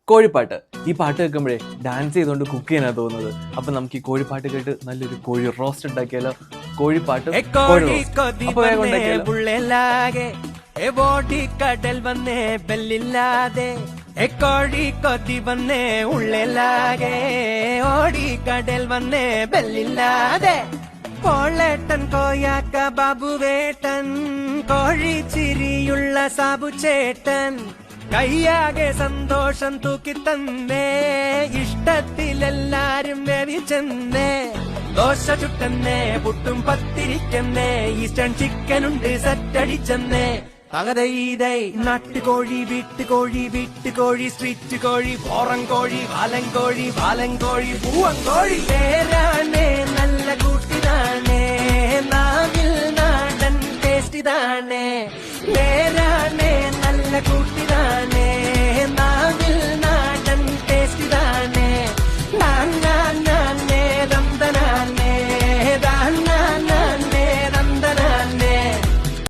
കോഴിപ്പാട്ട്. ഈ പാട്ട് കേൾക്കുമ്പോഴേ ഡാൻസ് ചെയ്തുകൊണ്ട് കുക്ക് ചെയ്യാനാ തോന്നുന്നത്. അപ്പൊ നമുക്ക് ഈ കോഴിപ്പാട്ട് കേട്ട് നല്ലൊരു കോഴി റോസ്റ്റ് ഉണ്ടാക്കിയാലോ? കോഴിപ്പാട്ട് അപ്പൊ വേഗം ഉണ്ടാക്കിയാലോ? ബോഡി കടൽ വന്നേ ബെല്ലില്ലാതെ കോഴി കൊതി വന്നേ ഉള്ളിലാകെ ഓടി കടൽ വന്നേ ബെല്ലില്ലാതെ പോളേട്ടൻ കോയാക്ക ബാബുവേട്ടൻ കോഴി ചിരിയുള്ള സാബു ചേട്ടൻ കയ്യാകെ സന്തോഷം തൂക്കി തന്നേ ഇഷ്ടത്തിലെല്ലാരും വേവിച്ചെന്നേ ദോശ ചുട്ടന്നേ പുട്ടും പത്തിരിക്കന്നേ ഈസ്റ്റേൺ ചിക്കനുണ്ട് സെറ്റടിച്ചെന്നേ തകതൈതൈ നാട്ടുകോഴി വീട്ടുകോഴി വീട്ടുകോഴി സ്ട്രീറ്റ് കോഴി പോറം കോഴി വാലങ്കോഴി വാലങ്കോഴി പൂവങ്കോഴി പേരാണേ നല്ല കൂട്ടിനാണേ നാവിൽ നാടൻ ടേസ്റ്റ് ഇതാണേ പേരാണേ നല്ല കൂട്ടിനാണേ